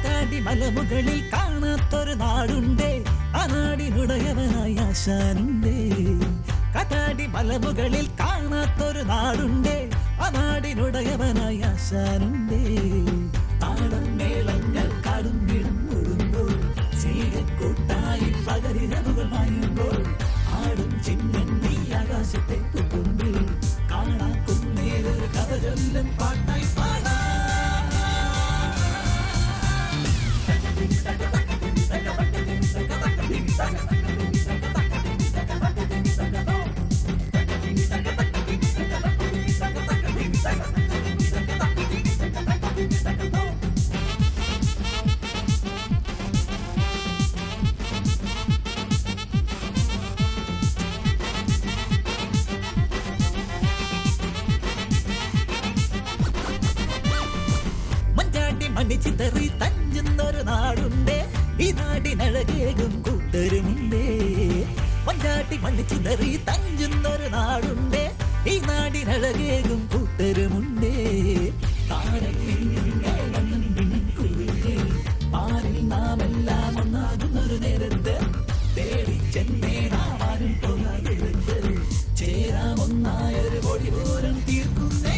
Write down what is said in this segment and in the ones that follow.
കാറ്റാടി മലമുകളിൽ കാണാത്തൊരു നാടുണ്ടേ, ആ നാടിനുടയവനായ ആശാനുണ്ടേ. കാറ്റാടി മലമുകളിൽ കാണാത്തൊരു നാടുണ്ടേ, ആ നാടിനുടയവനായ ആശാനുണ്ടേ. താളം മേളങ്ങൾ കാടും വീടും ഒഴുമ്പോൾ, സ്നേഹക്കൂട്ടായി പകരിരവുകൾ മായുമ്പോൾ, ആടും ചിന്നണ്ണി ആകാശത്തെ തുമ്പുമ്പോൾ, കാണാ കുന്നേലൊരു കഥ ചൊല്ലും പാട്ടായി പാടാ. മണിച്ചിതറി തഞ്ചുന്നൊരു നാടുണ്ടേ, ഈ നാടിനഴകേകും കൂട്ടരുമുണ്ടേ. മഞ്ചാട്ടി മണിച്ചിതറി തഞ്ചുന്നൊരു നാടുണ്ടേ, ഈ നാടിനഴകേകും കൂട്ടരുമുണ്ടേ. പാലിൽ നാം എല്ലാം ഒന്നാകുന്നൊരു നേരത്ത്, തേടി ചെന്നേ നാം ആരും പോകാതിരുത്ത്, ചേരാം ഒന്നായൊരു പൊടി പോലും തീർക്കുന്നേ.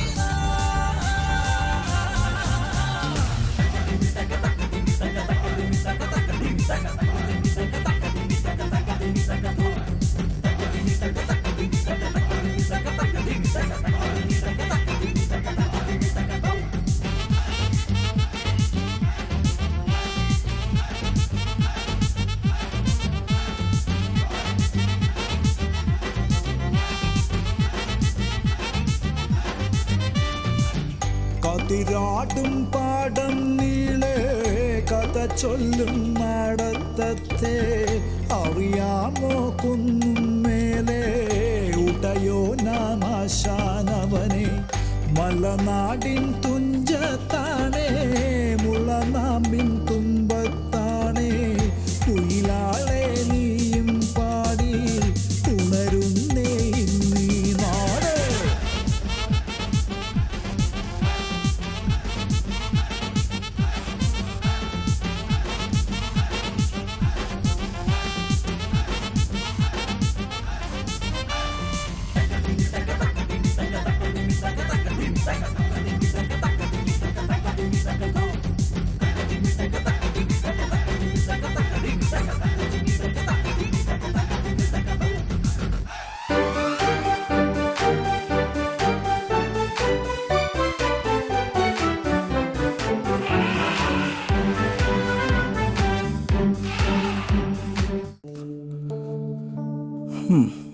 കതിരാടും പാടം നീളെ കഥ ചൊല്ലും നടത്തത്തെ, അറിയാമോ കുന്നും മേലെ ഉടയോ നാമാശാനവനെ. മലനാടിൻ തുഞ്ചത്താണേ, മുളനാമ്പിൻ തുമ്പത്താണേ, കുയിലാളെ നീയും പാടി ഉണരുന്നേ നീ നാട്.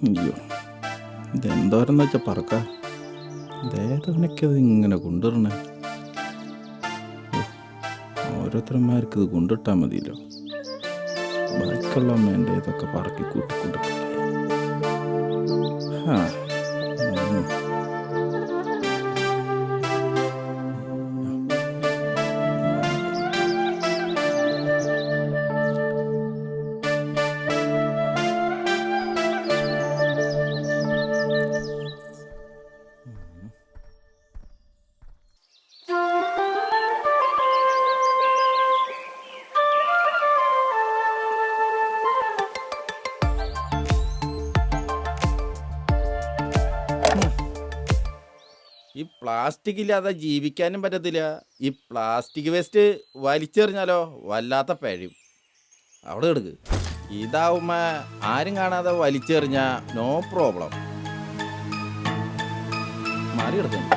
അയ്യോ, ഇതെന്തോരെന്ന് വെച്ചാൽ പറക്ക, ഇതേതവനൊക്കെ അത് ഇങ്ങനെ കൊണ്ടുവരണേ. ഓരോരുത്തരന്മാർക്ക് ഇത് കൊണ്ടിട്ടാൽ മതിയല്ലോ, ബാക്കിയുള്ള അമ്മേൻ്റെ ഇതൊക്കെ പറക്കി കൂട്ടിക്കൊണ്ടിരിക്കട്ടെ. ആ ഈ പ്ലാസ്റ്റിക് ഇല്ലാതെ ജീവിക്കാനും പറ്റത്തില്ല. ഈ പ്ലാസ്റ്റിക് വേസ്റ്റ് വലിച്ചെറിഞ്ഞാലോ വല്ലാത്ത പഴയും. അവിടെ എടുക്ക്. ഇതാവുമ്പോ ആരും കാണാതെ വലിച്ചെറിഞ്ഞ നോ പ്രോബ്ലം. മാറി എടുക്കുന്നു.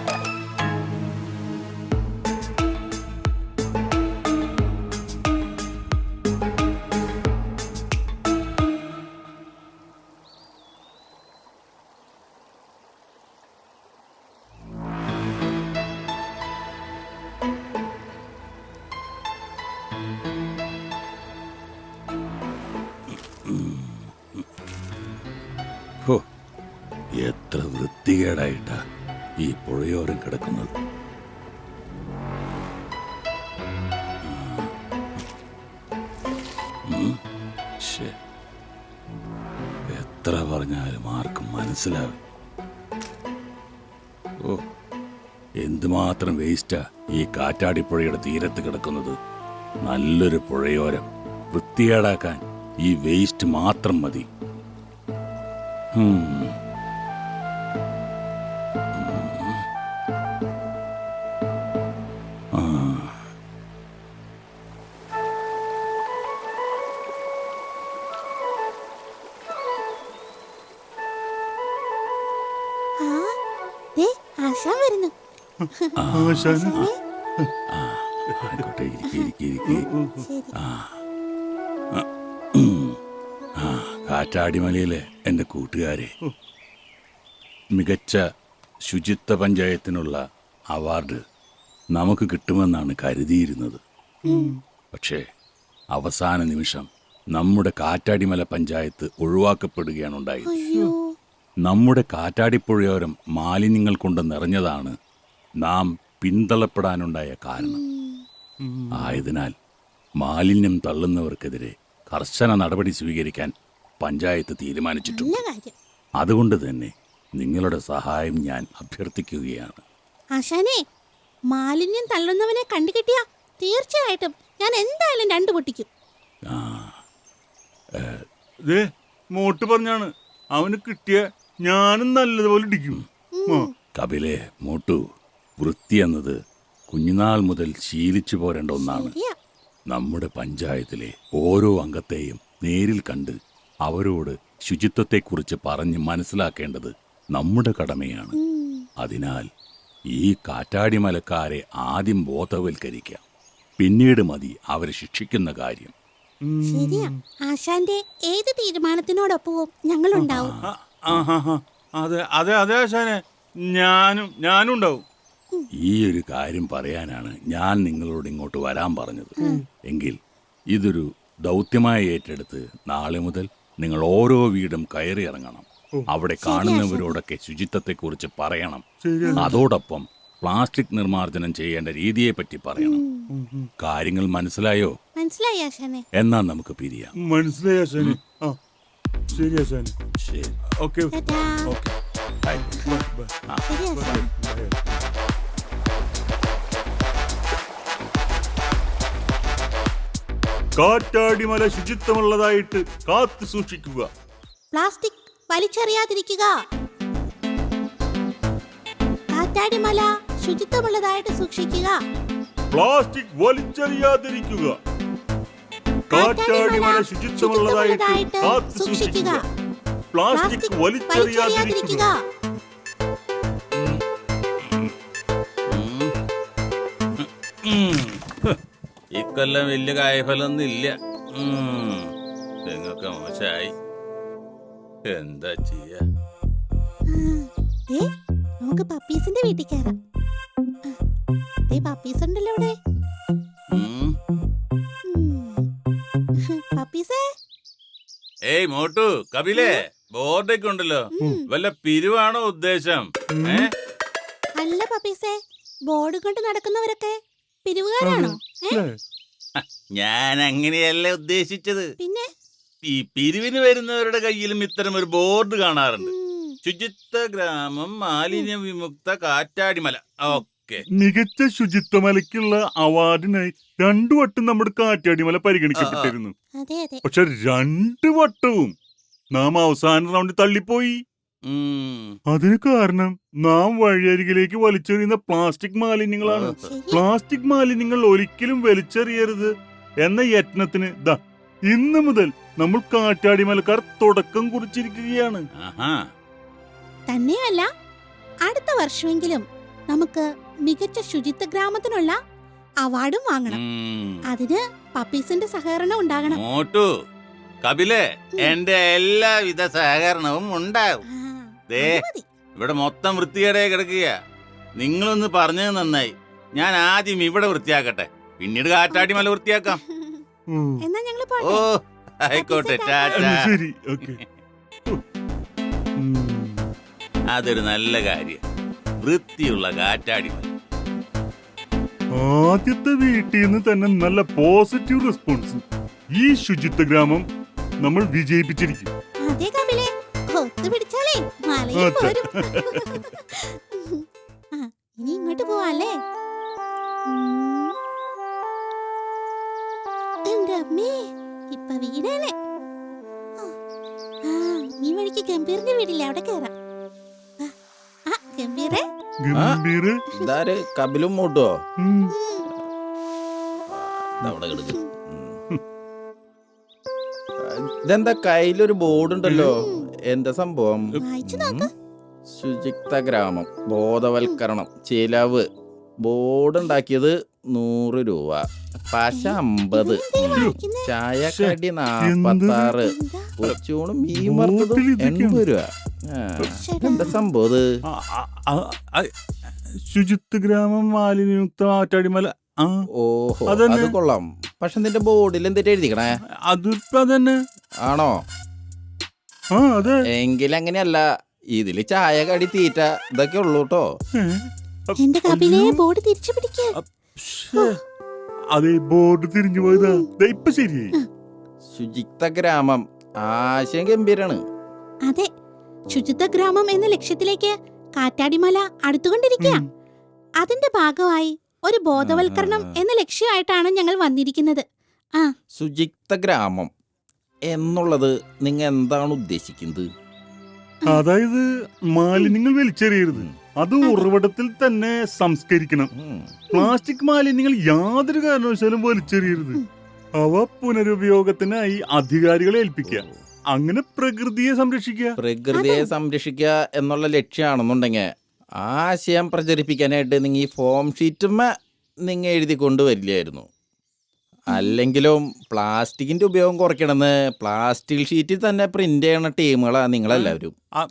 എത്ര വൃത്തികേടായിട്ടാ ഈ പുഴയോരം കിടക്കുന്നത്. എത്ര പറഞ്ഞാലും ആർക്കും മനസ്സിലാവും. ഓ, എന്തുമാത്രം വേസ്റ്റാ ഈ കാറ്റാടിപ്പുഴയുടെ തീരത്ത് കിടക്കുന്നത്. നല്ലൊരു പുഴയോരം വൃത്തികേടാക്കാൻ ഈ വേസ്റ്റ് മാത്രം മതി. ആ. ആശാൻ വരുന്നു. ആയിക്കോട്ടെ, ഇരിക്ക്. കാറ്റാടിമലയിലെ എൻ്റെ കൂട്ടുകാരെ, മികച്ച ശുചിത്വ പഞ്ചായത്തിനുള്ള അവാർഡ് നമുക്ക് കിട്ടുമെന്നാണ് കരുതിയിരുന്നത്. പക്ഷേ അവസാന നിമിഷം നമ്മുടെ കാറ്റാടിമല പഞ്ചായത്ത് ഒഴിവാക്കപ്പെടുകയാണ് ഉണ്ടായത്. നമ്മുടെ കാറ്റാടിപ്പുഴയോരം മാലിന്യങ്ങൾ കൊണ്ട് നിറഞ്ഞതാണ് നാം പിന്തള്ളപ്പെടാനുണ്ടായ കാരണം. ആയതിനാൽ മാലിന്യം തള്ളുന്നവർക്കെതിരെ കർശന നടപടി സ്വീകരിക്കാൻ പഞ്ചായത്ത് തീരുമാനിച്ചിട്ടുണ്ട്. അതുകൊണ്ട് തന്നെ നിങ്ങളുടെ സഹായം ഞാൻ അഭ്യർത്ഥിക്കുകയാണ്. ആശാനെ, മാലിന്യം തള്ളുന്നവനെ കണ്ടുകിട്ടിയാ തീർച്ചയായിട്ടും ഞാൻ എന്തായാലും 2 പൊട്ടിക്കും. മോട്ട് പറഞ്ഞാണ്, അവന് കിട്ടിയ ഞാനും നല്ലതുപോലെ ഇടിക്കും. കപിലെ, മോട്ടു, വൃത്തി എന്നത് കുഞ്ഞുനാൾ മുതൽ ശീലിച്ചു പോരേണ്ട ഒന്നാണ്. നമ്മുടെ പഞ്ചായത്തിലെ ഓരോ അംഗത്തെയും നേരിൽ കണ്ട് അവരോട് ശുചിത്വത്തെക്കുറിച്ച് പറഞ്ഞ് മനസ്സിലാക്കേണ്ടത് നമ്മുടെ കടമയാണ്. അതിനാൽ ഈ കാറ്റാടിമലക്കാരെ ആദ്യം ബോധവൽക്കരിക്കാം, പിന്നീട് മതി അവരെ ശിക്ഷിക്കുന്ന കാര്യം. ശരിയാ, ആശാന്റെ ഏത് തീരുമാനത്തിനോടൊപ്പവും ഞങ്ങളുണ്ടാവും. അതെ അതെ അതെ ആശാനെ, ഞാനും ഉണ്ടാവും. ഈ ഒരു കാര്യം പറയാനാണ് ഞാൻ നിങ്ങളോട് ഇങ്ങോട്ട് വരാൻ പറഞ്ഞത്. എങ്കിൽ ഇതൊരു ദൗത്യമായി ഏറ്റെടുത്ത് നാളെ മുതൽ നിങ്ങൾ ഓരോ വീടും കയറി ഇറങ്ങണം. അവിടെ കാണുന്നവരോടൊക്കെ ശുചിത്വത്തെക്കുറിച്ച് പറയണം. അതോടൊപ്പം പ്ലാസ്റ്റിക് നിർമ്മാർജ്ജനം ചെയ്യേണ്ട രീതിയെ പറ്റി പറയണം. കാര്യങ്ങൾ മനസ്സിലായോ? മനസ്സിലായി ആശാനെ. എന്നാ നമുക്ക് പിരിയാം. മനസ്സിലായി ആശാനെ. ശരി ആശാനെ. ശരി, ഓക്കെ. ബൈ. ശരി ആശാനെ. കാറ്റാടിമല ശുചിത്വമുള്ളതായിട്ട് കാത്തു സൂക്ഷിക്കുക. പ്ലാസ്റ്റിക് വലിച്ചെറിയാതിരിക്കുക. കാറ്റാടിമല ശുചിത്വമുള്ളതായിട്ട് സൂക്ഷിക്കുക. പ്ലാസ്റ്റിക് വലിച്ചെറിയാതിരിക്കുക. കാറ്റാടിമല ശുചിത്വമുള്ളതായിട്ട് കാത്തു സൂക്ഷിക്കുക. പ്ലാസ്റ്റിക് വലിച്ചെറിയാതിരിക്കുക. ഇക്കൊല്ലം വലിയ കായ്ഫലൊന്നും ഇല്ല. തെങ്ങൊക്കെ മോശമായി. എന്താ ചെയ്യാ? നമുക്ക് പപ്പീസിന്റെ വീട്ടിൽ കയറാം. പപ്പീസ് ഉണ്ടല്ലോ ഇവിടെ. പപ്പീസേ. ഏയ് മോട്ടു, കപിലേ, ബോർഡൊക്കെ ഉണ്ടല്ലോ. വല്ല പിരിവാണോ ഉദ്ദേശം? അല്ല പപ്പീസേ, ബോർഡ് കൊണ്ട് നടക്കുന്നവരൊക്കെ പിരിവുകാരാണോ? ഞാൻ അങ്ങനെയല്ല ഉദ്ദേശിച്ചത്. പിന്നെ ഈ പിരിവിന് വരുന്നവരുടെ കയ്യിലും ഇത്തരം ഒരു ബോർഡ് കാണാറുണ്ട്. ശുചിത്വ ഗ്രാമം, മാലിന്യ വിമുക്ത കാറ്റാടിമല. ഓക്കെ. മികച്ച ശുചിത്വമലയ്ക്കുള്ള അവാർഡിനായി 2 വട്ടം നമ്മുടെ കാറ്റാടിമല പരിഗണിക്കപ്പെട്ടിരുന്നു. പക്ഷെ 2 വട്ടവും നാം അവസാന റൗണ്ടിൽ തള്ളിപ്പോയി. അതിന് കാരണം നാം വഴിയരികിലേക്ക് വലിച്ചെറിയുന്ന പ്ലാസ്റ്റിക് മാലിന്യങ്ങളാണ്. പ്ലാസ്റ്റിക് മാലിന്യങ്ങൾ ഒരിക്കലും വലിച്ചെറിയരുത് എന്ന യത്നത്തിന് ഇന്ന് മുതൽ നമ്മൾ കാറ്റാടിമലക്കാർ തുടക്കം കുറിച്ചിരിക്കുകയാണ്. തന്നെയല്ല, അടുത്ത വർഷമെങ്കിലും നമുക്ക് മികച്ച ശുചിത്വ ഗ്രാമത്തിനുള്ള അവാർഡും വാങ്ങണം. അതിന് പപ്പീസിന്റെ സഹകരണം ഉണ്ടാകണം. മോട്ടു, കപിലേ, എന്റെ എല്ലാവിധ സഹകരണവും ഉണ്ടാവും. ഇവിടെ മൊത്തം വൃത്തികേടെ കിടക്കുക. നിങ്ങളൊന്ന് പറഞ്ഞത് നന്നായി. ഞാൻ ആദ്യം ഇവിടെ വൃത്തിയാക്കട്ടെ, പിന്നീട് കാറ്റാടിമല വൃത്തിയാക്കാം. എന്നാ ഞങ്ങൾ ഓ, ആയിക്കോട്ടെ. ശരി, ഓക്കെ. അതൊരു നല്ല കാര്യം. വൃത്തിയുള്ള കാറ്റാടിമല. ആദ്യത്തെ വീട്ടിൽ നിന്ന് തന്നെ നല്ല പോസിറ്റീവ് റെസ്പോൺസ്. ഈ ശുചിത്വ ഗ്രാമം നമ്മൾ വിജയിപ്പിച്ചിരിക്കും. അതെ കപിലേ, ഒത്തുപിടിച്ചാലേ മലയിൽ പോരും. ഇനി ഇങ്ങോട്ട് പോവാല്ലേ? ഗംഭീറിന്റെ വീടില്ലേ, അവിടെ കേറാം. ആ ഗംഭീരെ, ഗംഭീര ഇതാര് കപിലും മൂട്ടുവോ? ഉം. അവിടെ കിടക്ക്. ഇതെന്താ കയ്യിലൊരു ബോർഡ് ഉണ്ടല്ലോ, എന്താ സംഭവം? വായിച്ചു നോക്ക്. ശുചിത്വ ഗ്രാമം ബോധവൽക്കരണം ചിലവ്. ബോർഡ് ഉണ്ടാക്കിയത് 100 രൂപ, പശ 50, വായിക്കുന്നെ? ചായക്കടി 46, എന്താ? കൊച്ചൂണും മീൻ വറുത്തതും 80 രൂപ. എന്താ സംഭവം ഇത്? ആ, ആ, ആ, ആ, ശുചിത്വ ഗ്രാമം മാലിന്യമുക്ത ആറ്റാടിമല. ആ, ഓഹോ, അതന്നെ. അത് കൊള്ളാം. പക്ഷെ നിന്റെ ബോർഡിൽ എന്തിട്ട് എഴുതിക്കണേ? അതിപ്പോ അതന്നെ. ആണോ? ആ, അതെ. എങ്കിലങ്ങനെയല്ല, ഇതില് ചായ കടി തീറ്റ ഇതൊക്കെ ഉള്ളൂ കേട്ടോ. എന്റെ കപിലെ ബോർഡ് തിരിച്ചു പിടിക്ക. ശ്ശേ. അതെ, ബോർഡ് തിരിഞ്ഞു പോയതാ. ദേ ഇപ്പൊ ശരിയായി. ശുചിത്വ ഗ്രാമം ആശയം ഗംഭീരാണ്. അതെ, ശുചിത്വ ഗ്രാമം എന്ന ലക്ഷ്യത്തിലേക്ക് കാറ്റാടിമല അടുത്തുകൊണ്ടിരിക്കുക. ഉം. അതിന്റെ ഭാഗമായി ഒരു ബോധവൽക്കരണം എന്ന ലക്ഷ്യമായിട്ടാണ് ഞങ്ങൾ വന്നിരിക്കുന്നത്. ആ, ശുചിത്വ ഗ്രാമം എന്നുള്ളത് നിങ്ങ എന്താണ് ഉദ്ദേശിക്കുന്നത്? അതായത് മാലിന്യങ്ങൾ വലിച്ചെറിയരുത്, അത് ഉറവിടത്തിൽ തന്നെ സംസ്കരിക്കണം. ഉം. പ്ലാസ്റ്റിക് മാലിന്യങ്ങൾ യാതൊരു കാരണവശാലും വലിച്ചെറിയരുത്. അവ പുനരുപയോഗത്തിനായി അധികാരികളെ ഏൽപ്പിക്കുക. അങ്ങനെ പ്രകൃതിയെ സംരക്ഷിക്കുക. പ്രകൃതിയെ സംരക്ഷിക്കുക എന്നുള്ള ലക്ഷ്യമാണെന്നുണ്ടെങ്കിൽ ആശയം പ്രചരിപ്പിക്കാനായിട്ട് നിങ്ങൾ ഈ ഫോം ഷീറ്റുമ്മ നിങ്ങൾ എഴുതി കൊണ്ടുവരില്ലായിരുന്നു. അല്ലെങ്കിലും പ്ലാസ്റ്റിക്കിന്റെ ഉപയോഗം കുറയ്ക്കണമെന്ന് പ്ലാസ്റ്റിക് ഷീറ്റിൽ തന്നെ പ്രിന്റ് ചെയ്യണ ടീമുകളാണ് നിങ്ങളെല്ലാവരും. ആ,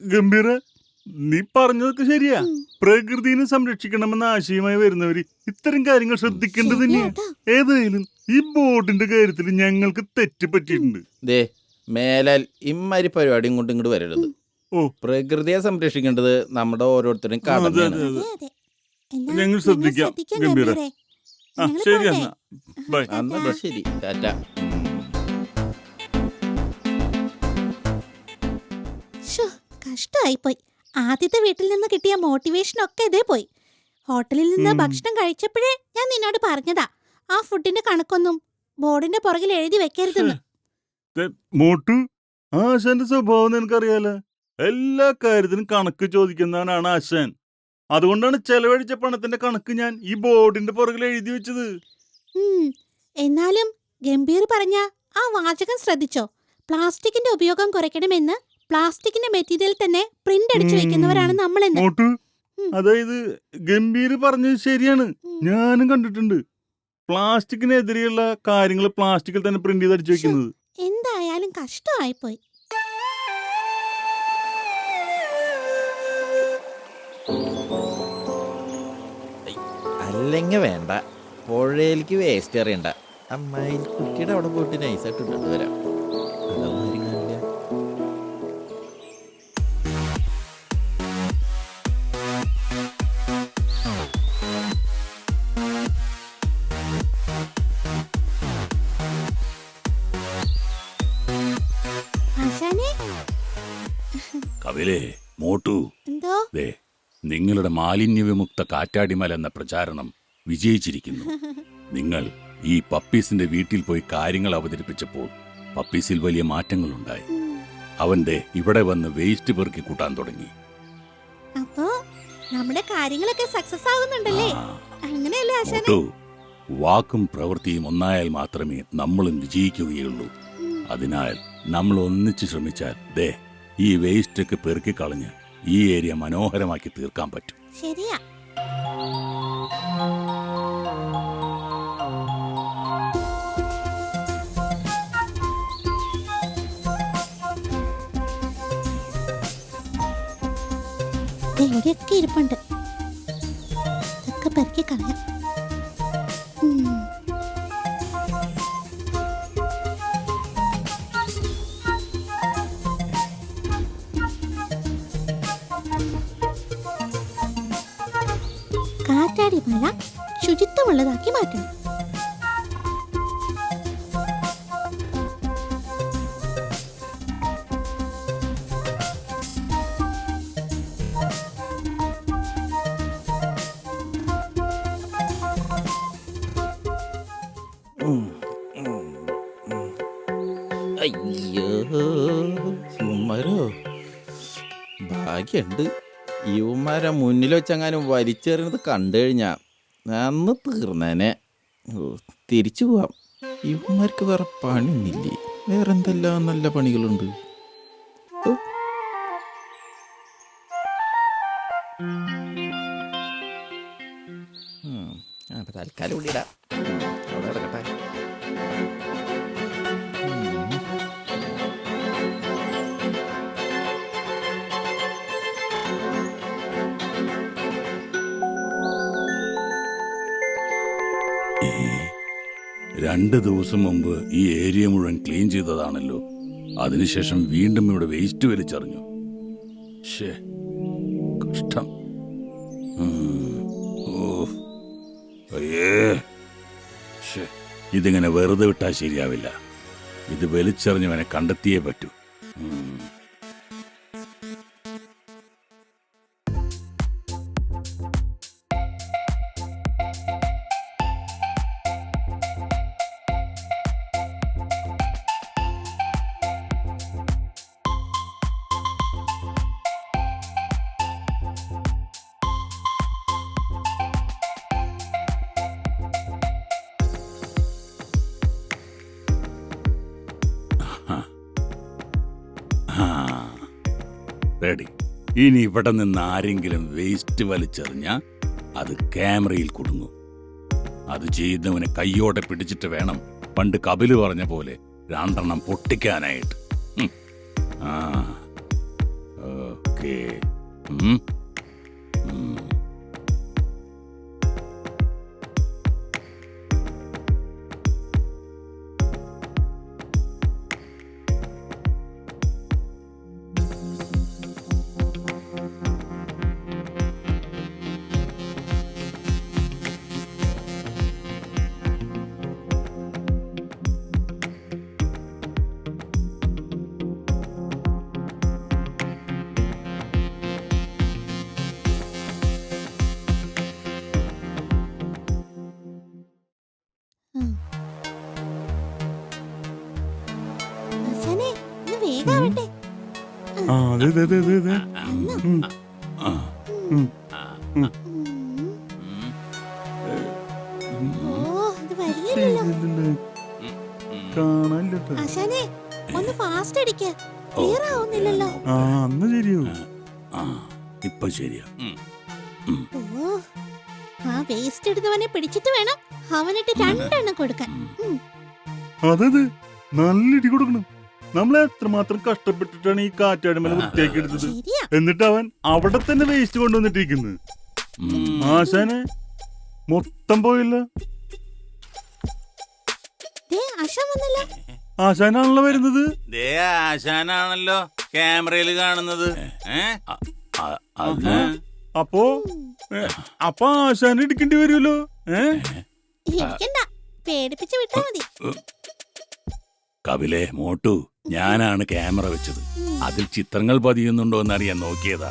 ഗംഭീര, നീ പറഞ്ഞതൊക്കെ ശരിയാ. പ്രകൃതിനെ സംരക്ഷിക്കണമെന്ന ആശയമായി വരുന്നവര് ഇത്തരം കാര്യങ്ങൾ ശ്രദ്ധിക്കേണ്ടത് തന്നെയാ. ശരിയാട്ടോ. ഏതായാലും ഈ ബോർഡിന്റെ കാര്യത്തിൽ ഞങ്ങൾക്ക് തെറ്റ് പറ്റിയിട്ടുണ്ട്. ദേ മേലാൽ ഇമ്മാരി പരിപാടിയും കൊണ്ട് ഇങ്ങോട്ട് വരരുത്. ഓ. പ്രകൃതിയെ സംരക്ഷിക്കേണ്ടത് നമ്മുടെ ഓരോരുത്തരും അതെ, കടമയാണ്. അതെ, അതെ. അതെ, അതെ. എന്നാ ഞങ്ങൾ ശ്രദ്ധിക്കാം, ഗംഭീര. ഗംഭീരെ. ആ, ഞങ്ങള് ശരി പോട്ടെ. എന്നാ. ബൈ. അന്നത് ശരി, ടാറ്റ. ശ്ശോ, കഷ്ടമായിപ്പോയി. ആദ്യത്തെ വീട്ടിൽ നിന്ന് കിട്ടിയ മോട്ടിവേഷൻ ഒക്കെ ഇതേ പോയി. ഹോട്ടലിൽ നിന്ന് ഭക്ഷണം കഴിച്ചപ്പോഴേ ഞാൻ നിന്നോട് പറഞ്ഞതാ, ആ ഫുഡിന്റെ കണക്കൊന്നും ബോർഡിന്റെ പുറകിൽ എഴുതി വെക്കരുതെന്ന്. മോട്ടു, ആശാന്റെ സ്വഭാവം നിനക്കറിയാലോ. എല്ലാ കാര്യത്തിനും കണക്ക് ചോദിക്കുന്നവനാണ് ആശാൻ. അതുകൊണ്ടാണ് ചെലവഴിച്ച പണത്തിന്റെ കണക്ക് ഞാൻ ഈ ബോർഡിന്റെ പുറകിൽ എഴുതി വെച്ചത്. എന്നാലും ഗംഭീർ പറഞ്ഞ ആ വാചകം ശ്രദ്ധിച്ചോ? പ്ലാസ്റ്റിക്കിന്റെ ഉപയോഗം കുറയ്ക്കണമെന്ന് പ്ലാസ്റ്റിക്കിന്റെ മെറ്റീരിയൽ തന്നെ പ്രിന്റ് അടിച്ചു വെക്കുന്നവരാണ് നമ്മളെന്ന്. മോട്ടു, ഉം. അതായത് ഗംഭീർ പറഞ്ഞത് ശരിയാണ്. ഞാനും കണ്ടിട്ടുണ്ട് പ്ലാസ്റ്റിക്കിനെതിരെയുള്ള കാര്യങ്ങൾ പ്ലാസ്റ്റിക്കിൽ തന്നെ പ്രിന്റ് ചെയ്ത് അടിച്ചു വെക്കുന്നത്. എന്തായാലും കഷ്ടമായിപ്പോയി. അല്ലെങ്കിൽ വേണ്ട, പുഴയിലേക്ക് വേസ്റ്റ് അറിയണ്ട. അമ്മായി കുട്ടിയുടെ അവിടെ പോയിട്ട് നൈസായിട്ട് ഇട്ടിട്ട് വരാം. അതൊന്നും ആരും കാണില്ല. ആശാനെ, കപിലേ, മോട്ടു, എന്തോ? ദേ നിങ്ങളുടെ മാലിന്യവിമുക്ത കാറ്റാടിമല എന്ന പ്രചാരണം വിജയിച്ചിരിക്കുന്നു. നിങ്ങൾ ഈ പപ്പീസിന്റെ വീട്ടിൽ പോയി കാര്യങ്ങൾ അവതരിപ്പിച്ചപ്പോൾ പപ്പീസിൽ വലിയ മാറ്റങ്ങളുണ്ടായി. അവന്റെ ഇവിടെ വന്ന് വേസ്റ്റ് പെറുക്കി കൂട്ടാൻ തുടങ്ങി. അപ്പോ നമ്മുടെ കാര്യങ്ങളൊക്കെ സക്സസ് ആവുന്നുണ്ടല്ലേ? ആ, അങ്ങനെയല്ലേ ആശാനെ? മോട്ടു, വാക്കും പ്രവൃത്തിയും ഒന്നായാൽ മാത്രമേ നമ്മളും വിജയിക്കുകയുള്ളൂ. അതിനാൽ നമ്മൾ ഒന്നിച്ച് ശ്രമിച്ചാൽ ദേ ഈ വേസ്റ്റ് ഒക്കെ പെറുക്കി കളഞ്ഞ് ഈ ഏരിയ മനോഹരമാക്കി തീർക്കാൻ പറ്റും. ശരിയാ. ഇവിടെയൊക്കെ ഇരിപ്പുണ്ട്. ഇതൊക്കെ പെറുക്കി കളയാം. കാറ്റാടിമല ശുചിത്വമുള്ളതാക്കി മാറ്റണം. അയ്യോ, ഉമ്മരോ ഭാഗ്യമുണ്ട്. ഇവന്മാരെ മുന്നിൽ വെച്ചെങ്ങാനും വലിച്ചെറിയുന്നത് കണ്ടു കഴിഞ്ഞാ അന്ന് തീർന്നേനെ. തിരിച്ചു പോവാം. ഇവന്മാർക്ക് വേറെ പണിയൊന്നുമില്ലേ? വേറെ എന്തെല്ലാം നല്ല പണികളുണ്ട്. ഓ, അപ്പൊ തൽക്കാലം ഇവിടെ ഇടാം. അവിടെ കിടക്കട്ടെ. ഏ, 2 ദിവസം മുമ്പ് ഈ ഏരിയ മുഴുവൻ ക്ലീൻ ചെയ്തതാണല്ലോ. അതിനുശേഷം വീണ്ടും ഇവിടെ വേസ്റ്റ് വലിച്ചെറിഞ്ഞു. ഷേ, കഷ്ടം. ഓ, അയ്യേ. ഷേ, ഇതിങ്ങനെ വെറുതെ വിട്ടാൽ ശരിയാവില്ല. ഇത് വലിച്ചെറിഞ്ഞവനെ കണ്ടെത്തിയേ പറ്റൂ. റെഡി. ഇനി ഇവിടെ നിന്ന് ആരെങ്കിലും വേസ്റ്റ് വലിച്ചെറിഞ്ഞ അത് ക്യാമറയിൽ കുടുങ്ങും. അത് ചെയ്യുന്നവനെ കയ്യോടെ പിടിച്ചിട്ട് വേണം പണ്ട് കപില് പറഞ്ഞ പോലെ 2 പൊട്ടിക്കാനായിട്ട്. ആ, ഓക്കേ. ആശാനെ, ഇത് വേഗാവട്ടെ. ആ, അതെ അതെ അതെ അതെ അതെ. ആ, ഓ, ഇത് വരുന്നില്ലല്ലോ. ശരിയല്ലല്ലേ? കാണാനില്ലട്ടോ. ആശാനെ, ഒന്ന് ഫാസ്റ്റ് അടിക്ക്. ക്ലിയർ ആവുന്നില്ലല്ലോ. ആ, അന്ന് ശരിയോ? ആ, ഇപ്പൊ ശരിയാ. ഓ, ആ വേസ്റ്റ് എടുത്തവനെ പിടിച്ചിട്ട് വേണം അവനിട്ട് 2 കൊടുക്കാൻ. അതത് നല്ല ഇടി കൊടുക്കണം. നമ്മൾ എത്രമാത്രം കഷ്ടപ്പെട്ടിട്ടാണ് ഈ കാറ്റാടിമല വൃത്തിയാക്കി എടുത്തത്. ശരിയാ. എന്നിട്ട് അവൻ അവിടെ തന്നെ വേസ്റ്റ് കൊണ്ടുവന്നിട്ടിരിക്കുന്നത്. ആശാനെ മൊത്തം പോയില്ല. ദേ, ആശാൻ വന്നല്ലോ. ആശാനാണല്ലോ വരുന്നത്. ദേ ആശാനാണല്ലോ ക്യാമറയിൽ കാണുന്നത്. അത് അപ്പോ അപ്പൊ ആശാനെ ഇടിക്കേണ്ടി വരുമല്ലോ. ഇരിക്കണ്ട, പേടിപ്പിച്ച് വിട്ടാ മതി. കപിലെ, മോട്ടു, ഞാനാണ് ക്യാമറ വെച്ചത്. അതിൽ ചിത്രങ്ങൾ പതിയുന്നുണ്ടോ എന്നറിയാൻ നോക്കിയതാ.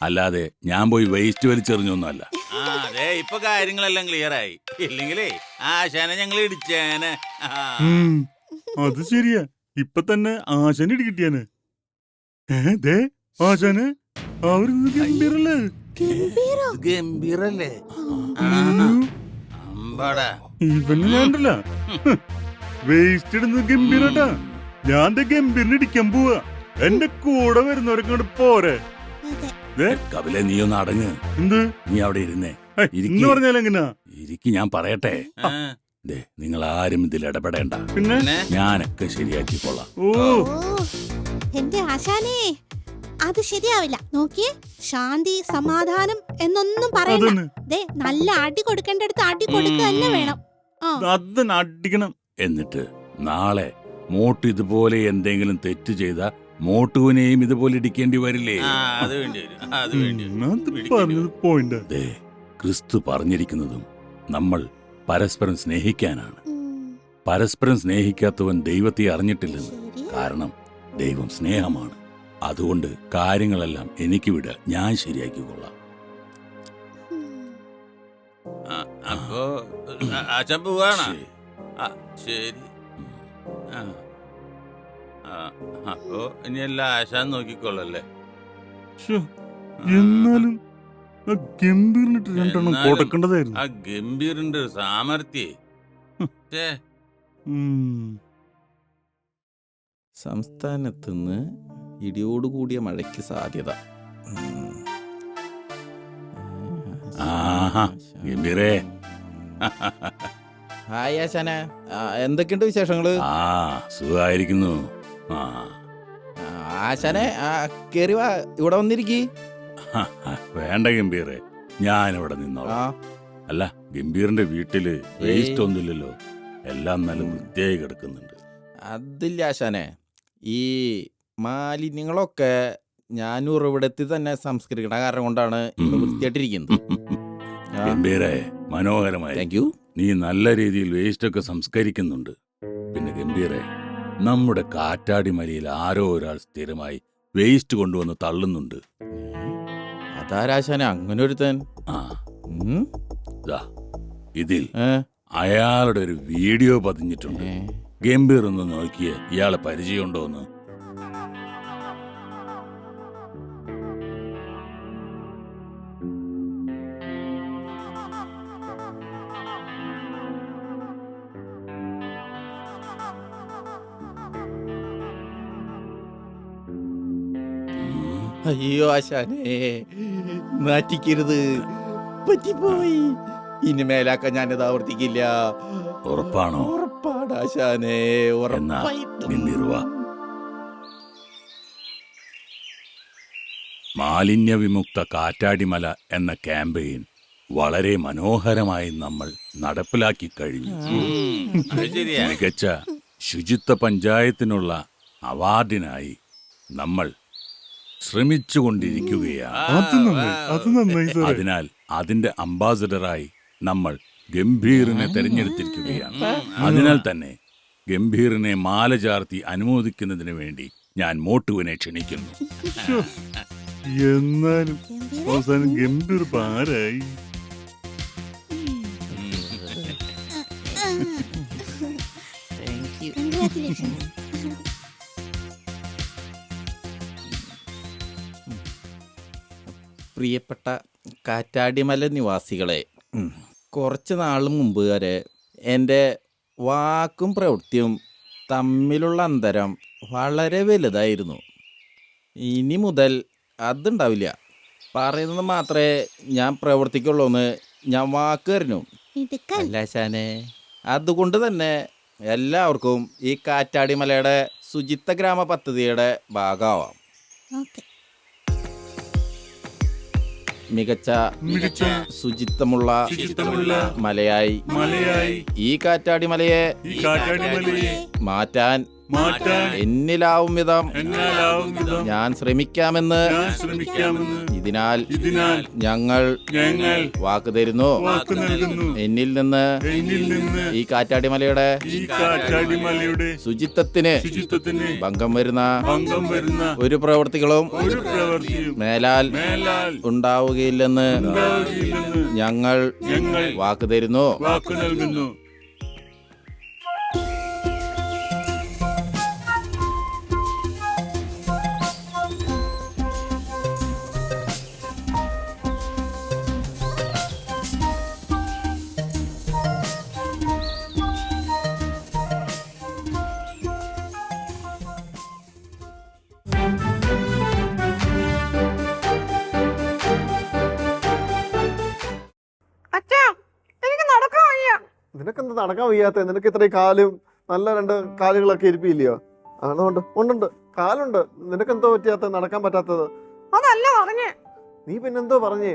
അല്ലാതെ ഞാൻ പോയി വേസ്റ്റ് വലിച്ചെറിഞ്ഞൊന്നുമല്ല. ആ, അതെ, ഇപ്പൊ കാര്യങ്ങളെല്ലാം ക്ലിയർ ആയി. ഇല്ലെങ്കിലേ ആശാനെ ഞങ്ങൾ ഇടിച്ചേനെ. അത് ശരിയാ. ഇപ്പൊ തന്നെ ആശാനെ ഇടിക്കിട്ടിയാന്. ദേ ആശാന് അവര് ഗംഭീരല്ലേ? ഗംഭീരോ? ഗംഭീരല്ലേ? അമ്പാടാ. ഇവന് ഞാനല്ല വേസ്റ്റ് ഇടുന്നത് ഗംഭീരട്ടാ. ഞാൻ ഗംഭീരിന് ഇടിക്കാൻ പോവാ. എന്റെ കൂടെ വരുന്നവരൊക്കെ കൊണ്ട് പോരെ. അതെ. കപിലെ, നീ ഒന്ന് അടങ്ങ്. എന്ത്? നീ അവിടെ ഇരുന്നേ. ഇന്ന് പറഞ്ഞാലെങ്ങനാ? ഇരിക്ക്, ഞാൻ പറയട്ടെ. ദേ, നിങ്ങൾ ആരും ഇതിൽ ഇടപെടേണ്ട. പിന്നെ ഞാനൊക്കെ ശരിയാക്കിക്കൊള്ളാം. ഓ, ഓ, എന്റെ ആശാനേ, അത് ശരിയാവില്ല. നോക്കിയേ, ശാന്തി സമാധാനം എന്നൊന്നും പറയണ്ട. അതന്നെ. ദേ, നല്ല അടി കൊടുക്കേണ്ടടുത്ത് അടി കൊടുക്കുക തന്നെ വേണം. ആ, അതന്നെ അടിക്കണം. എന്നിട്ട് നാളെ മോട്ട് ഇതുപോലെ എന്തെങ്കിലും തെറ്റ് ചെയ്ത മോട്ടുവിനെയും ഇതുപോലെ ഇടിക്കേണ്ടി വരില്ലേ? ആ, അത് വേണ്ടി വരും, അത് വേണ്ടി വരും. അത് പറഞ്ഞത് പോയിന്റ്. ദേ, ക്രിസ്തു പറഞ്ഞിരിക്കുന്നതും നമ്മൾ പരസ്പരം സ്നേഹിക്കാനാണ്. പരസ്പരം സ്നേഹിക്കാത്തവൻ ദൈവത്തെ അറിഞ്ഞിട്ടില്ലെന്ന്. ശരിയാ. കാരണം ദൈവം സ്നേഹമാണ്. അതുകൊണ്ട് കാര്യങ്ങളെല്ലാം എനിക്ക് വിട, ഞാൻ ശരിയാക്കിക്കൊള്ളാം. ആ, അപ്പോ ആശാൻ പോവാണോ? ശരി. ആ, ശരി. ആ, ആ, അപ്പോ ഇനി എല്ലാം ആശാൻ നോക്കിക്കൊള്ളല്ലേ? ശ്ശോ, എന്നാലും ആ ഗംഭീറിനിട്ട് രണ്ടെണ്ണം എന്നാലും കൊടുക്കേണ്ടതായിരുന്നു. ആ ഗംഭീറിന്റെ ഒരു സാമർത്ഥ്യേ. ഛേ, ഉം. സംസ്ഥാനത്തുനിന്ന് ഇടിയോടുകൂടിയ മഴയ്ക്ക് സാധ്യത. ആഹാ, ഗംഭീരേ. ഹായ് ആശാന, എന്തൊക്കെയുണ്ട് വിശേഷങ്ങള്? ആ സുഖമായിരിക്കുന്നു. ആ ആശാനെ കേറി വാ, ഇവിടെ വന്നിരിക്കി. വേണ്ട ഗംഭീറെ, ഞാനിവിടെ നിന്നോളാം. അല്ല, ഗംഭീറിന്റെ വീട്ടില് വേസ്റ്റ് ഒന്നുമില്ലല്ലോ, എല്ലാം നല്ല വൃത്തിയായി കിടക്കുന്നുണ്ട്. അതില്ല ആശാനെ, ഈ മാലിന്യങ്ങളൊക്കെ ഞാൻ ഉറവിടത്തിൽ തന്നെ സംസ്കരിക്കണ കാരണം കൊണ്ടാണ് ഇന്ന് വൃത്തിയായിട്ടിരിക്കുന്നത്. ഗംഭീരെ, മനോഹരമായി. Thank you. നീ നല്ല രീതിയിൽ വേസ്റ്റ് ഒക്കെ സംസ്കരിക്കുന്നുണ്ട്. പിന്നെ ഗംഭീരെ, നമ്മുടെ കാറ്റാടി മലയിൽ ആരോ ഒരാൾ സ്ഥിരമായി വേസ്റ്റ് കൊണ്ടുവന്ന് തള്ളുന്നുണ്ട്. അതാരാശാനെ അങ്ങനെ ഒരുത്തൻ? ആ ദാ, ഇതിൽ ഏ? അയാളുടെ ഒരു വീഡിയോ പതിഞ്ഞിട്ടുണ്ട്. ഗംഭീർ ഒന്ന് നോക്കിയേ, ഇയാളെ പരിചയമുണ്ടോന്ന്. അയ്യോ ആശാനെ, നാറ്റിക്കരുത്, പറ്റിപ്പോയി. ഇനി മേലാക്കാൻ ഞാനിത് ആവർത്തിക്കില്ല. ഉറപ്പാണോ? ഉറപ്പാണ് ആശാനെ, എന്നാ ഉറപ്പായിട്ടും. ഗംഭീർ വാ. മാലിന്യ വിമുക്ത കാറ്റാടിമല എന്ന ക്യാമ്പയിൻ വളരെ മനോഹരമായി നമ്മൾ നടപ്പിലാക്കി കഴിഞ്ഞു. അത് ശരിയാ. മികച്ച ശുചിത്വ പഞ്ചായത്തിനുള്ള അവാർഡിനായി നമ്മൾ ശ്രമിച്ചുകൊണ്ടിരിക്കുകയാണ്. അത് നന്നായി സാറേ. അതിനാൽ അതിന്റെ അംബാസഡറായി നമ്മൾ ഗംഭീറിനെ തെരഞ്ഞെടുത്തിരിക്കുകയാണ്. അതിനാൽ തന്നെ ഗംഭീറിനെ മാല ചാർത്തി അനുമോദിക്കുന്നതിന് വേണ്ടി ഞാൻ മോട്ടുവിനെ ക്ഷണിക്കുന്നു. ശ്ശോ, എന്നാലും അവസാനം ഗംഭീർ പാരായി. Congratulations. പ്രിയപ്പെട്ട കാറ്റാടിമല നിവാസികളെ, കുറച്ച് നാൾ മുമ്പ് വരെ എൻ്റെ വാക്കും പ്രവൃത്തിയും തമ്മിലുള്ള അന്തരം വളരെ വലുതായിരുന്നു. ഇനി മുതൽ അതുണ്ടാവില്ല. പറയുന്നത് മാത്രമേ ഞാൻ പ്രവർത്തിക്കുള്ളൂ എന്ന് ഞാൻ വാക്ക് തരുന്നു. മിടുക്കൻ. അല്ല ശാനെ, അതുകൊണ്ട് തന്നെ എല്ലാവർക്കും ഈ കാറ്റാടിമലയുടെ ശുചിത്വ ഗ്രാമ പദ്ധതിയുടെ ഭാഗമാവാം. Okay. മികച്ച മികച്ച ശുചിത്വമുള്ള ശുചിത്വമുള്ള മലയായി മലയായി ഈ കാറ്റാടിമലയെ ഈ കാറ്റാടിമലയെ മാറ്റാൻ മാറ്റാൻ എന്നിലാവും വിധം എന്നാലാവും വിധം ഞാൻ ശ്രമിക്കാമെന്ന് ഞാൻ ശ്രമിക്കാമെന്ന് ഇതിനാൽ ഇതിനാൽ ഞങ്ങൾ ഞങ്ങൾ വാക്ക് തരുന്നു. വാക്ക് നൽകുന്നു. എന്നിൽ നിന്ന് എന്നിൽ നിന്ന് ഈ കാറ്റാടിമലയുടെ ഈ കാറ്റാടിമലയുടെ ശുചിത്വത്തിന് ശുചിത്വത്തിന് ഭംഗം വരുന്ന ഭംഗം വരുന്ന ഒരു പ്രവൃത്തികളും ഒരു പ്രവൃത്തിയും മേലാൽ മേലാൽ ഉണ്ടാവുകയില്ലെന്ന് ഉണ്ടാവുകയില്ലെന്ന് ഞങ്ങൾ ഞങ്ങൾ വാക്ക് തരുന്നു. വാക്ക് നൽകുന്നു. നിനക്കെന്താ നടക്കാൻ വയ്യാത്ത? നിനക്ക് ഇത്രയും കാലും നല്ല രണ്ട് കാലുകളൊക്കെ ഇരിപ്പില്ലയോ? ആണോണ്ട് ഉണ്ടുണ്ട്, കാലുണ്ട്. നിനക്കെന്തോ പറ്റാത്ത, നടക്കാൻ പറ്റാത്തത്? അതല്ല പറഞ്ഞേ. നീ പിന്നെന്തോ പറഞ്ഞേ?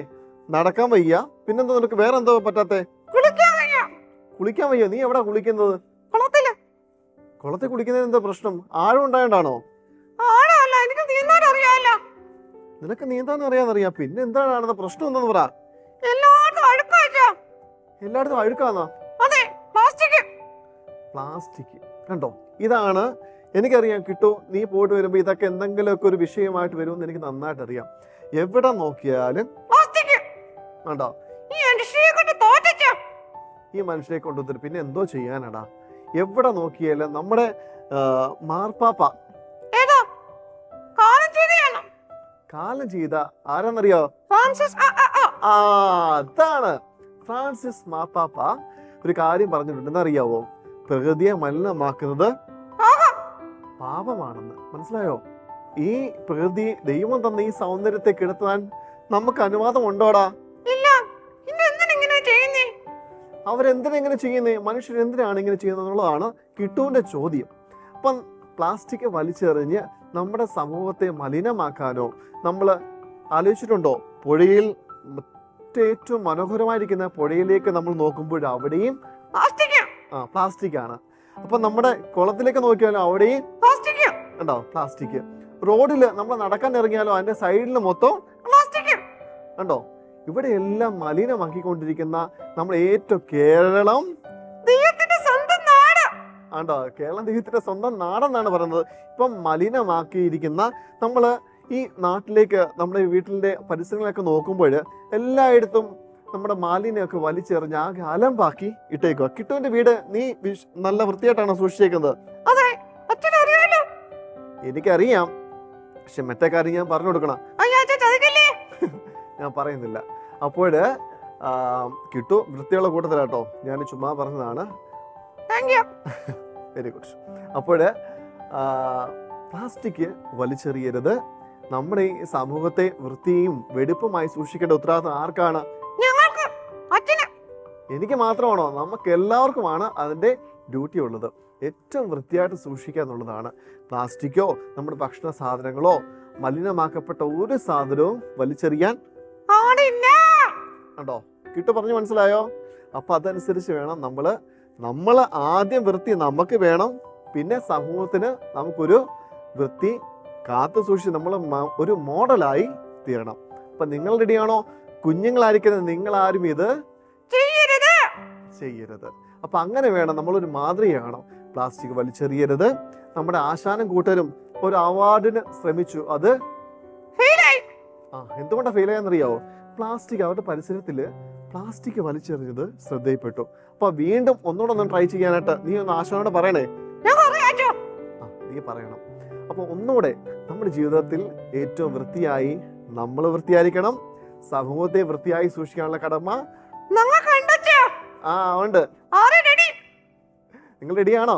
നടക്കാൻ വയ്യ, പിന്നെന്തോ നിനക്ക് വേറെ എന്തോ പറ്റാത്തെ? കുളിക്കാൻ വയ്യ. കുളിക്കാൻ വയ്യ? നീ എവിടാ കുളിക്കുന്നത്? കുളത്തില്. കുളത്തിൽ കുളിക്കുന്നതിന് എന്താ പ്രശ്നം? ആഴം ഉണ്ടായോണ്ടാണോ? ആഴമല്ല, എനിക്ക് നീന്താൻ അറിയാമല്ലോ. നിനക്ക് നീന്താൻ അറിയാന്നറിയാം, പിന്നെ എന്താണ് പ്രശ്നം? എന്തെന്ന് പറ. എല്ലായിടത്തും അഴുക്കാ. എല്ലായിടത്തും അഴുക്കാന്നോ? അതെ, പ്ലാസ്റ്റിക്. പ്ലാസ്റ്റിക് കണ്ടോ? ഇതാണ് എനിക്കറിയാം. കിട്ടോ, നീ പോയിട്ട് വരുമ്പോൾ ഇതൊക്കെ എന്തെങ്കിലുമൊക്കെ ഒരു വിഷയമായിട്ട് വരുമെന്ന് എനിക്ക് നന്നായിട്ട് അറിയാം. എവിടെ നോക്കിയാലും പ്ലാസ്റ്റിക്. കണ്ടോ? ഈ മനുഷ്യനെ കൊണ്ട് തോറ്റിച്ചു. ഈ മനുഷ്യനെ കൊണ്ടുവന്നിട്ട് പിന്നെ എന്തോ ചെയ്യാനടാ? എവിടെ നോക്കിയാലും നമ്മുടെ മാർപ്പാപ്പ. ഏതോ കാലം ചെയ്തയാണോ? കാലം ചെയ്ത ആരാന്നറിയോ? ഫ്രാൻസിസ് ആ, അതാണ് ഫ്രാൻസിസ് മാർപ്പാപ്പ ഒരു കാര്യം പറഞ്ഞിട്ടുണ്ടെന്ന് അറിയാവോ? പ്രകൃതിയെ മലിനമാക്കുന്നത് പാപമാണെന്ന്. മനസ്സിലായോ? ഈ പ്രകൃതി ദൈവം തന്ന ഈ സൗന്ദര്യത്തെ കെടുത്താൻ നമുക്ക് അനുവാദം ഉണ്ടോടാ? ഇല്ല. പിന്നെ എന്തിനാ ഇങ്ങനെ ചെയ്യുന്നേ? അവരെന്തിനാ ഇങ്ങനെ ചെയ്യുന്നേ? മനുഷ്യർ എന്തിനാണ് ഇങ്ങനെ ചെയ്യുന്നത് എന്നുള്ളതാണ് കിട്ടുവിന്റെ ചോദ്യം. അപ്പം പ്ലാസ്റ്റിക് വലിച്ചെറിഞ്ഞ് നമ്മുടെ സമൂഹത്തെ മലിനമാക്കാനോ നമ്മൾ ആലോചിച്ചിട്ടുണ്ടോ? പുഴയിൽ ഏറ്റവും മനോഹരമായിരിക്കുന്ന പുഴയിലേക്ക് നമ്മൾ നോക്കുമ്പോൾ അവിടെയും പ്ലാസ്റ്റിക് ആണ്. അപ്പൊ നമ്മുടെ കുളത്തിലേക്ക് നോക്കിയാലോ അവിടെയും ഉണ്ടോ പ്ലാസ്റ്റിക്. റോഡിൽ നമ്മൾ നടക്കാൻ ഇറങ്ങിയാലോ അതിന്റെ സൈഡിൽ മൊത്തം ഉണ്ടോ. ഇവിടെ എല്ലാം മലിനമാക്കിക്കൊണ്ടിരിക്കുന്ന നമ്മുടെ ഏറ്റവും കേരളം ആണ്ടോ, കേരളം ദൈവത്തിന്റെ സ്വന്തം നാടെന്നാണ് പറയുന്നത്. ഇപ്പം മലിനമാക്കിയിരിക്കുന്ന നമ്മള് ഈ നാട്ടിലേക്ക് നമ്മുടെ വീട്ടിന്റെ പരിസരങ്ങളൊക്കെ നോക്കുമ്പോൾ എല്ലായിടത്തും നമ്മുടെ മാലിന്യമൊക്കെ വലിച്ചെറിഞ്ഞ് ആകെ അലമ്പാക്കി ഇട്ടേക്കുക. കിട്ടുവിന്റെ വീട് നീ നല്ല വൃത്തിയായിട്ടാണ് സൂക്ഷിച്ചേക്കുന്നത്? എനിക്കറിയാം, പക്ഷെ മറ്റേ കാര്യം ഞാൻ പറഞ്ഞു കൊടുക്കണം. ഞാൻ പറയുന്നില്ല. അപ്പോഴ് കിട്ടു വൃത്തിയുള്ള കൂട്ടത്തിലാട്ടോ, ഞാൻ ചുമ്മാ പറഞ്ഞതാണ്. Very good. അപ്പോഴ് പ്ലാസ്റ്റിക് വലിച്ചെറിയരുത്. നമ്മുടെ ഈ സമൂഹത്തെ വൃത്തിയും വെടിപ്പുമായി സൂക്ഷിക്കേണ്ട ഉത്തരവാദിത്വം ആർക്കാണ്? എനിക്ക് മാത്രമാണോ? നമുക്ക് എല്ലാവർക്കുമാണ് അതിന്റെ ഡ്യൂട്ടി ഉള്ളത്. ഏറ്റവും വൃത്തിയായിട്ട് സൂക്ഷിക്കുക എന്നുള്ളതാണ്. പ്ലാസ്റ്റിക്കോ നമ്മുടെ ഭക്ഷണ സാധനങ്ങളോ മലിനമാക്കപ്പെട്ട ഒരു സാധനവും വലിച്ചെറിയാൻ ഉണ്ടോ? കിട്ടു പറഞ്ഞു മനസ്സിലായോ? അപ്പൊ അതനുസരിച്ച് വേണം നമ്മൾ ആദ്യം വൃത്തി നമുക്ക് വേണം, പിന്നെ സമൂഹത്തിന് നമുക്കൊരു വൃത്തി കാത്തു സൂക്ഷിച്ച് നമ്മൾ ഒരു മോഡലായി തീരണം. അപ്പൊ നിങ്ങൾ റെഡിയാണോ? കുഞ്ഞുങ്ങളായിരിക്കുന്നത് നിങ്ങളാരും ഇത് ചെയ്യരുത്. അപ്പൊ അങ്ങനെ വേണം, നമ്മളൊരു മാതൃകയാകണം. പ്ലാസ്റ്റിക് വലിച്ചെറിയരുത്. നമ്മുടെ ആശാനും കൂട്ടരും ഒരു അവാർഡിന് ശ്രമിച്ചു, അത് എന്തുകൊണ്ടാണ് ഫെയിൽ ആയെന്നറിയാവോ? പ്ലാസ്റ്റിക് അവരുടെ പരിസരത്തില് പ്ലാസ്റ്റിക് വലിച്ചെറിഞ്ഞത് ശ്രദ്ധയിൽപ്പെട്ടു. അപ്പൊ വീണ്ടും ഒന്നുകൂടെ ട്രൈ ചെയ്യാനായിട്ട് നീ ഒന്ന് ആശാനോട് പറയണേ. നീ പറയണം. അപ്പൊ ഒന്നുകൂടെ നമ്മുടെ ജീവിതത്തിൽ ഏറ്റവും വൃത്തിയായി നമ്മൾ വൃത്തിയായിരിക്കണം. സമൂഹത്തെ വൃത്തിയായി സൂക്ഷിക്കാനുള്ള കടമ ഉണ്ട്. നിങ്ങൾ റെഡിയാണോ?